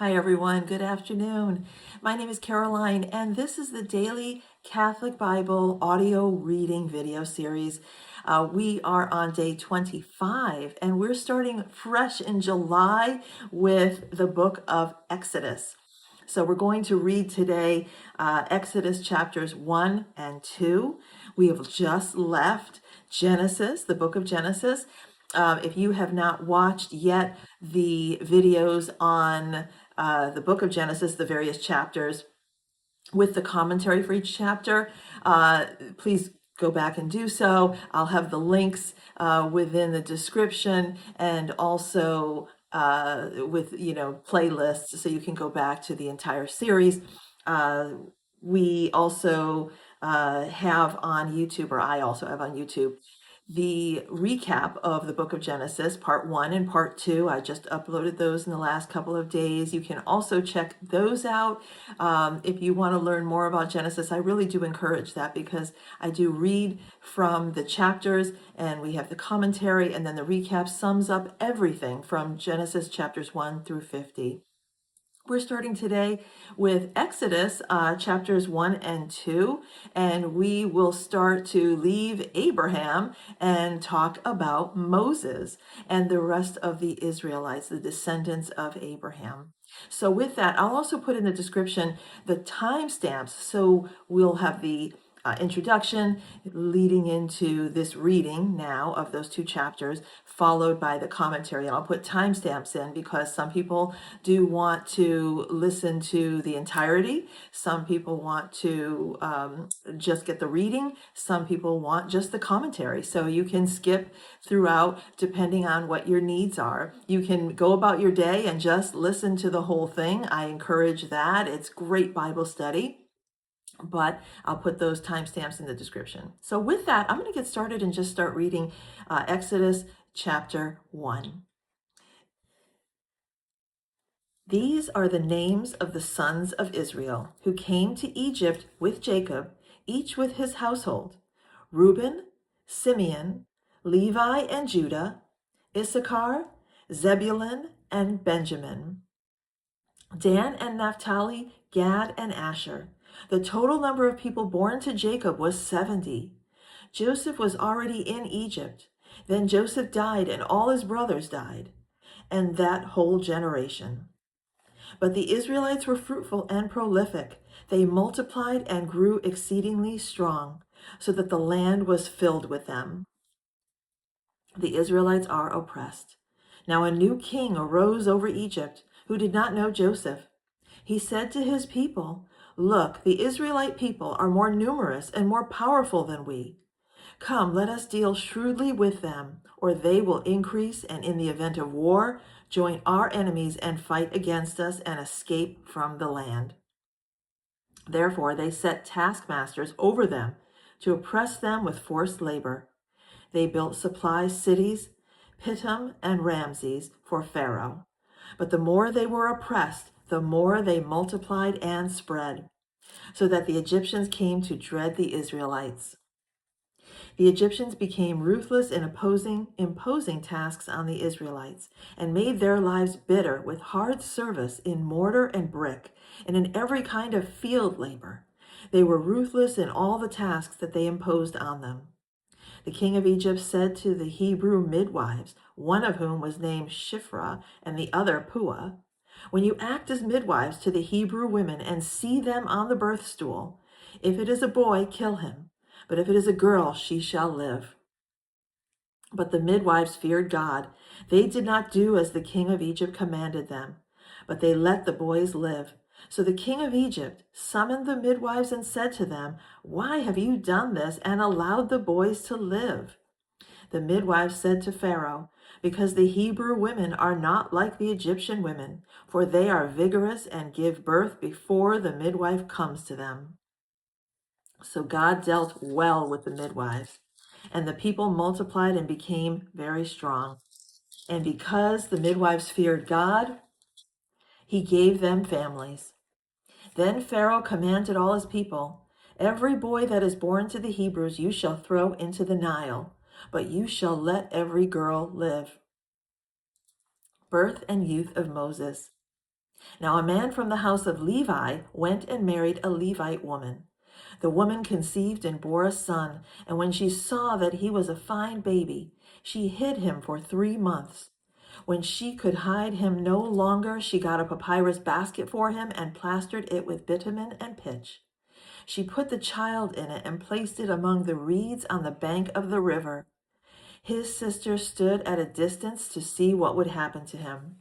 Hi, everyone. Good afternoon. My name is Caroline, and this is the Daily Catholic Bible audio reading video series. We are on day 25, and we're starting fresh in July with the book of Exodus. So we're going to read today Exodus chapters 1 and 2. We have just left Genesis, the book of Genesis. If you have not watched yet the videos on the book of Genesis, the various chapters, with the commentary for each chapter, please go back and do so. I'll have the links within the description, and also with playlists, so you can go back to the entire series. We also have on YouTube, or I also have on YouTube, the recap of the book of Genesis, part 1 and part 2. I just uploaded those in the last couple of days. You can also check those out. If you want to learn more about Genesis, I really do encourage that, because I do read from the chapters, and we have the commentary, and then the recap sums up everything from Genesis chapters 1 through 50. We're starting today with Exodus chapters 1 and 2, and we will start to leave Abraham and talk about Moses and the rest of the Israelites, the descendants of Abraham. So with that, I'll also put in the description the timestamps, so we'll have the introduction leading into this reading now of those two chapters, followed by the commentary. And I'll put timestamps in because some people do want to listen to the entirety. Some people want to just get the reading. Some people want just the commentary. So you can skip throughout depending on what your needs are. You can go about your day and just listen to the whole thing. I encourage that. It's great Bible study. But I'll put those timestamps in the description. So with that, I'm going to get started and just start reading Exodus chapter 1. These are the names of the sons of Israel who came to Egypt with Jacob, each with his household: Reuben, Simeon, Levi and Judah, Issachar, Zebulun and Benjamin, Dan and Naphtali, Gad and Asher. The total number of people born to Jacob was 70. Joseph was already in Egypt. Then Joseph died, and all his brothers died, and that whole generation. But the Israelites were fruitful and prolific. They multiplied and grew exceedingly strong, so that the land was filled with them. The Israelites are oppressed. Now a new king arose over Egypt, who did not know Joseph. He said to his people, "Look, the Israelite people are more numerous and more powerful than we. Come, let us deal shrewdly with them, or they will increase, and in the event of war, join our enemies and fight against us and escape from the land." Therefore they set taskmasters over them to oppress them with forced labor. They built supply cities, Pithom and Ramses, for Pharaoh. But the more they were oppressed, the more they multiplied and spread, so that the Egyptians came to dread the Israelites. The Egyptians became ruthless in imposing tasks on the Israelites, and made their lives bitter with hard service in mortar and brick, and in every kind of field labor. They were ruthless in all the tasks that they imposed on them. The king of Egypt said to the Hebrew midwives, one of whom was named Shiphrah and the other Puah, "When you act as midwives to the Hebrew women and see them on the birth stool, if it is a boy, kill him, but if it is a girl, she shall live." But the midwives feared God. They did not do as the king of Egypt commanded them, but they let the boys live. So the king of Egypt summoned the midwives and said to them, "Why have you done this and allowed the boys to live?" The midwives said to Pharaoh, "Because the Hebrew women are not like the Egyptian women, for they are vigorous and give birth before the midwife comes to them." So God dealt well with the midwives, and the people multiplied and became very strong. And because the midwives feared God, he gave them families. Then Pharaoh commanded all his people, "Every boy that is born to the Hebrews you shall throw into the Nile, but you shall let every girl live." Birth and youth of Moses. Now a man from the house of Levi went and married a Levite woman. The woman conceived and bore a son, and when she saw that he was a fine baby, she hid him for 3 months. When she could hide him no longer, she got a papyrus basket for him and plastered it with bitumen and pitch. She put the child in it and placed it among the reeds on the bank of the river. His sister stood at a distance to see what would happen to him.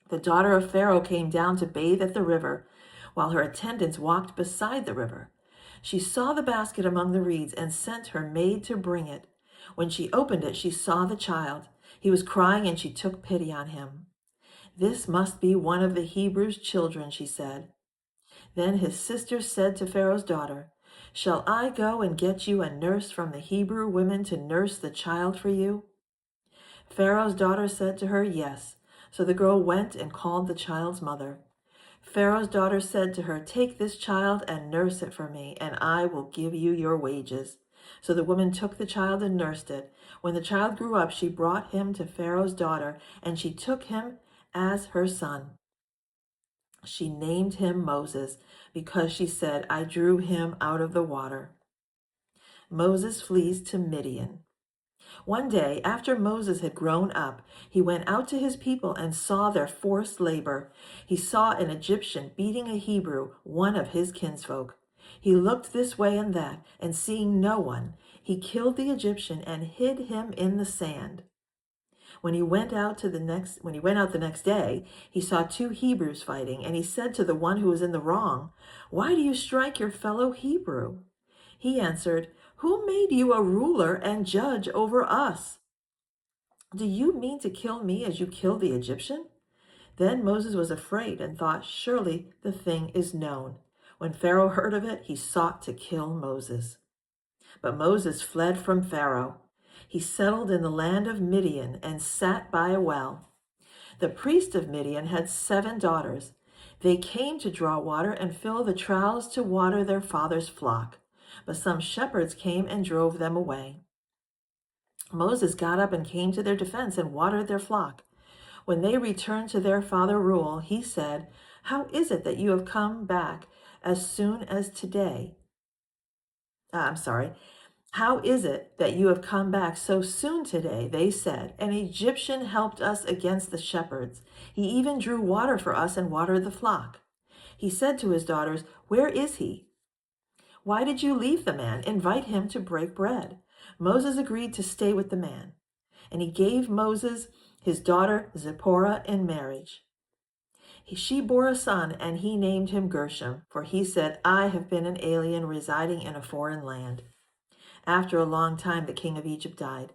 The daughter of Pharaoh came down to bathe at the river, while her attendants walked beside the river. She saw the basket among the reeds and sent her maid to bring it. When she opened it, she saw the child. He was crying, and she took pity on him. "This must be one of the Hebrews' children," she said. Then his sister said to Pharaoh's daughter, "Shall I go and get you a nurse from the Hebrew women to nurse the child for you?" Pharaoh's daughter said to her, "Yes." So the girl went and called the child's mother. Pharaoh's daughter said to her, "Take this child and nurse it for me, and I will give you your wages." So the woman took the child and nursed it. When the child grew up, she brought him to Pharaoh's daughter, and she took him as her son. She named him Moses because she said, "I drew him out of the water." Moses flees to Midian. One day, after Moses had grown up, he went out to his people and saw their forced labor. He saw an Egyptian beating a Hebrew, one of his kinsfolk. He looked this way and that, and seeing no one, he killed the Egyptian and hid him in the sand. When he went out the next day, he saw two Hebrews fighting, and he said to the one who was in the wrong, "Why do you strike your fellow Hebrew?" He answered, "Who made you a ruler and judge over us? Do you mean to kill me as you killed the Egyptian?" Then Moses was afraid and thought, "Surely the thing is known." When Pharaoh heard of it, he sought to kill Moses. But Moses fled from Pharaoh. He settled in the land of Midian and sat by a well. The priest of Midian had 7 daughters. They came to draw water and fill the troughs to water their father's flock. But some shepherds came and drove them away. Moses got up and came to their defense and watered their flock. When they returned to their father Reuel, he said, "How is it that you have come back as soon as today?" How is it that you have come back so soon today? They said, "An Egyptian helped us against the shepherds. He even drew water for us and watered the flock." He said to his daughters, "Where is he? Why did you leave the man? Invite him to break bread." Moses agreed to stay with the man, and he gave Moses his daughter Zipporah in marriage. She bore a son, and he named him Gershom, for he said, "I have been an alien residing in a foreign land." After a long time, the king of Egypt died.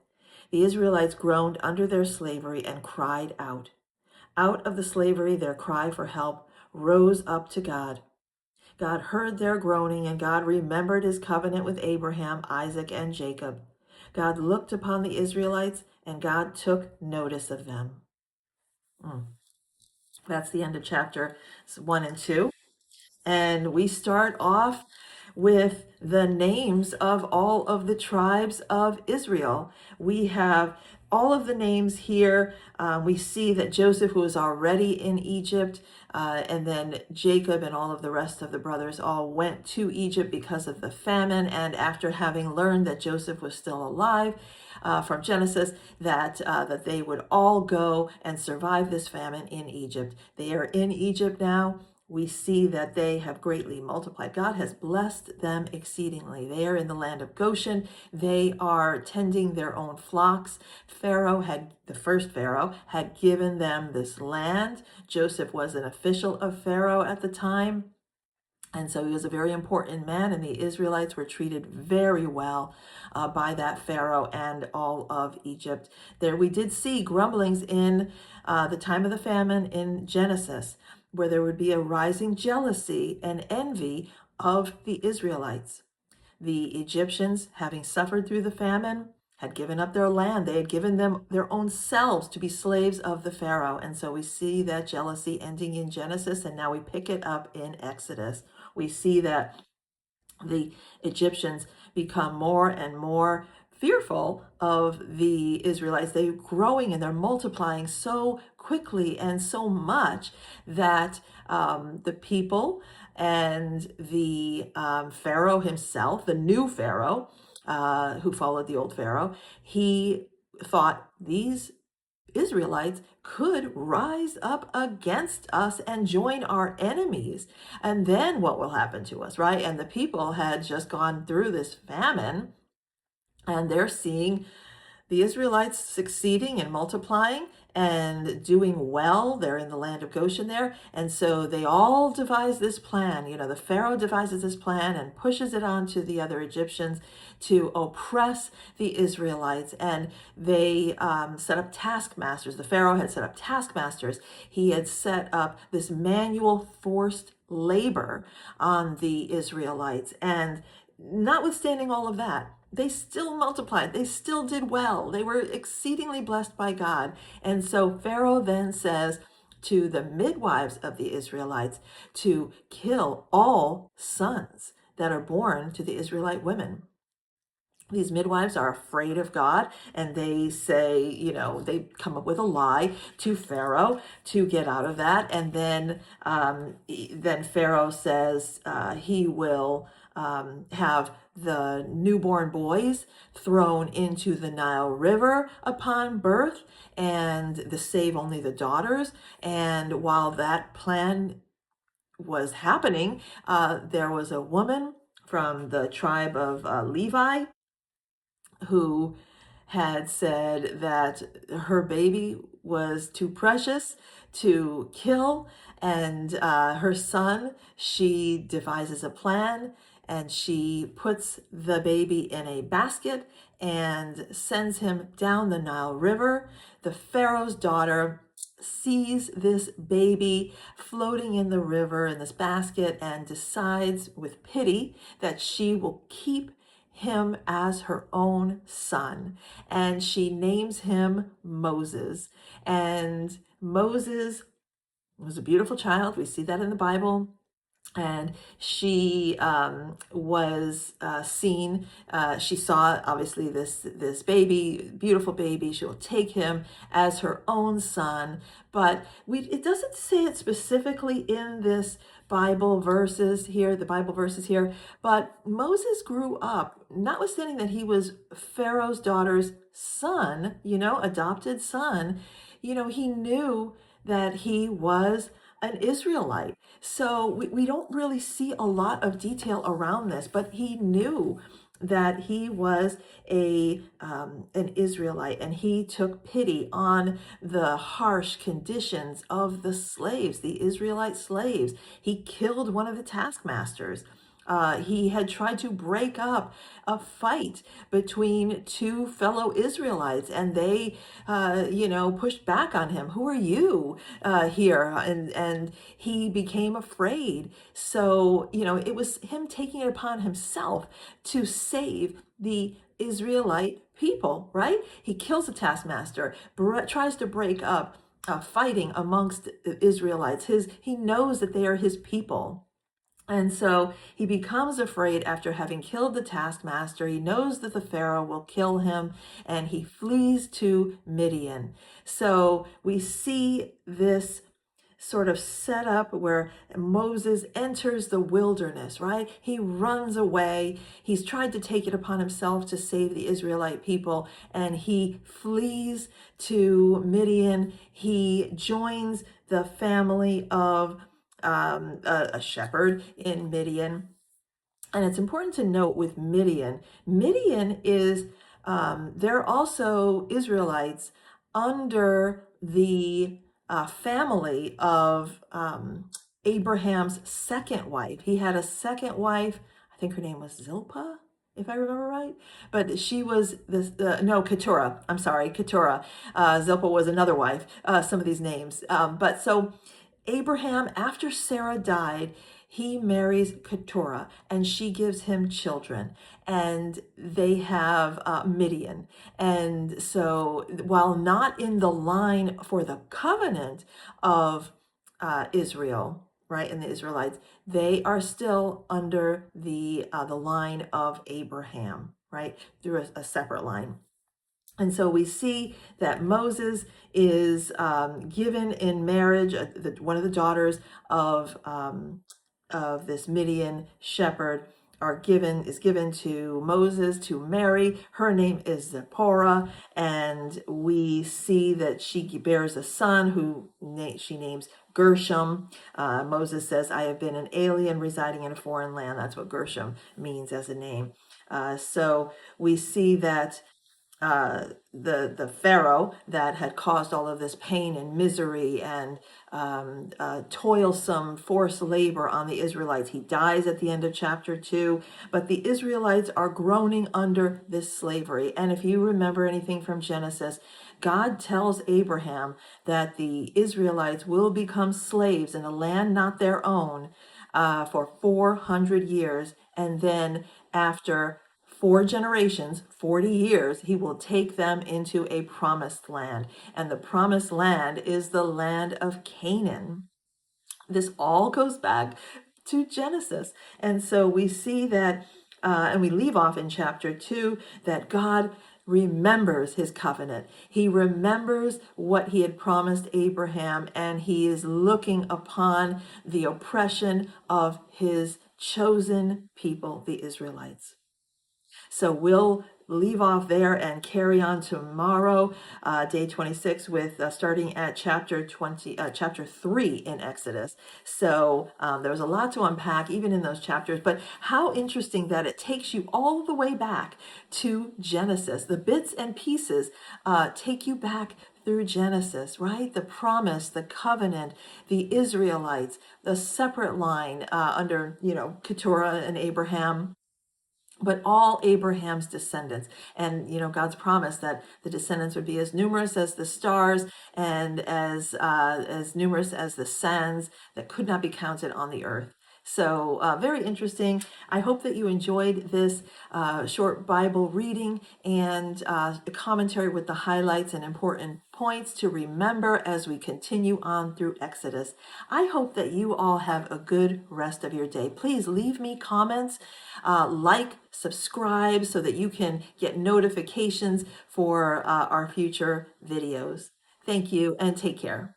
The Israelites groaned under their slavery and cried out. Out of the slavery, their cry for help rose up to God. God heard their groaning, and God remembered his covenant with Abraham, Isaac, and Jacob. God looked upon the Israelites, and God took notice of them. That's the end of chapter 1 and 2. And we start off with the names of all of the tribes of Israel. We have all of the names here. We see that Joseph was already in Egypt, and then Jacob and all of the rest of the brothers all went to Egypt because of the famine. And after having learned that Joseph was still alive, from Genesis, that they would all go and survive this famine in Egypt. They are in Egypt now. We see that they have greatly multiplied. God has blessed them exceedingly. They are in the land of Goshen. They are tending their own flocks. The first Pharaoh had given them this land. Joseph was an official of Pharaoh at the time. And so he was a very important man, and the Israelites were treated very well by that Pharaoh and all of Egypt. There we did see grumblings in the time of the famine in Genesis, where there would be a rising jealousy and envy of the Israelites. The Egyptians, having suffered through the famine, had given up their land. They had given them their own selves to be slaves of the Pharaoh. And so we see that jealousy ending in Genesis, and now we pick it up in Exodus. We see that the Egyptians become more and more fearful of the Israelites. They're growing and they're multiplying so quickly and so much that the people and the Pharaoh himself, the new Pharaoh, who followed the old Pharaoh, he thought these Israelites could rise up against us and join our enemies. And then what will happen to us, right? And the people had just gone through this famine, and they're seeing the Israelites succeeding and multiplying and doing well. They're in the land of Goshen there. And so they all devise this plan. The Pharaoh devises this plan and pushes it on to the other Egyptians to oppress the Israelites. And they set up taskmasters. The Pharaoh had set up taskmasters. He had set up this manual forced labor on the Israelites. And notwithstanding all of that, they still multiplied. They still did well. They were exceedingly blessed by God. And so Pharaoh then says to the midwives of the Israelites to kill all sons that are born to the Israelite women. These midwives are afraid of God, and they say, they come up with a lie to Pharaoh to get out of that. And then Pharaoh says he will have the newborn boys thrown into the Nile River upon birth, and to save only the daughters. And while that plan was happening, there was a woman from the tribe of Levi who had said that her baby was too precious to kill, and her son, she devises a plan, and she puts the baby in a basket and sends him down the Nile River. The Pharaoh's daughter sees this baby floating in the river in this basket and decides with pity that she will keep him as her own son, and she names him Moses. And Moses was a beautiful child. We see that in the Bible. And she was seen. She saw obviously this baby, beautiful baby. She will take him as her own son. But it doesn't say it specifically in this Bible verses here, the Bible verses here. But Moses grew up, notwithstanding that he was Pharaoh's daughter's son, adopted son. He knew that he was an Israelite. So we don't really see a lot of detail around this, but he knew that he was an Israelite, and he took pity on the harsh conditions of the slaves, the Israelite slaves. He killed one of the taskmasters. He had tried to break up a fight between two fellow Israelites, and they, pushed back on him. Who are you here? And he became afraid. So, it was him taking it upon himself to save the Israelite people, right? He kills a taskmaster, tries to break up fighting amongst the Israelites. He knows that they are his people. And so he becomes afraid after having killed the taskmaster. He knows that the Pharaoh will kill him, and he flees to Midian. So we see this sort of setup where Moses enters the wilderness, right? He runs away. He's tried to take it upon himself to save the Israelite people, and he flees to Midian. He joins the family of a shepherd in Midian. And it's important to note with Midian is, they're also Israelites under the family of Abraham's second wife. He had a second wife. I think her name was Zilpah, if I remember right. But she was Keturah. I'm sorry, Keturah. Zilpah was another wife. Some of these names. But so Abraham, after Sarah died, he marries Keturah, and she gives him children, and they have Midian. And so while not in the line for the covenant of Israel, right, and the Israelites, they are still under the line of Abraham, right, through a separate line. And so we see that Moses is given in marriage, one of the daughters of this Midian shepherd is given to Moses to marry. Her name is Zipporah, and we see that she bears a son who she names Gershom. Moses says, "I have been an alien residing in a foreign land." That's what Gershom means as a name. So we see that the Pharaoh that had caused all of this pain and misery and toilsome forced labor on the Israelites. He dies at the end of chapter 2, but the Israelites are groaning under this slavery. And if you remember anything from Genesis, God tells Abraham that the Israelites will become slaves in a land not their own for 400 years, and then after 4 generations, 40 years, he will take them into a promised land. And the promised land is the land of Canaan. This all goes back to Genesis. And so we see that, and we leave off in chapter 2, that God remembers his covenant. He remembers what he had promised Abraham, and he is looking upon the oppression of his chosen people, the Israelites. So we'll leave off there and carry on tomorrow, day 26, with starting at chapter 3 in Exodus. So there was a lot to unpack, even in those chapters. But how interesting that it takes you all the way back to Genesis. The bits and pieces take you back through Genesis, right? The promise, the covenant, the Israelites, the separate line under, Keturah and Abraham, but all Abraham's descendants. And God's promise that the descendants would be as numerous as the stars and as numerous as the sands that could not be counted on the earth. So very interesting. I hope that you enjoyed this short Bible reading and the commentary with the highlights and important points to remember as we continue on through Exodus. I hope that you all have a good rest of your day. Please leave me comments, like, subscribe so that you can get notifications for our future videos. Thank you and take care.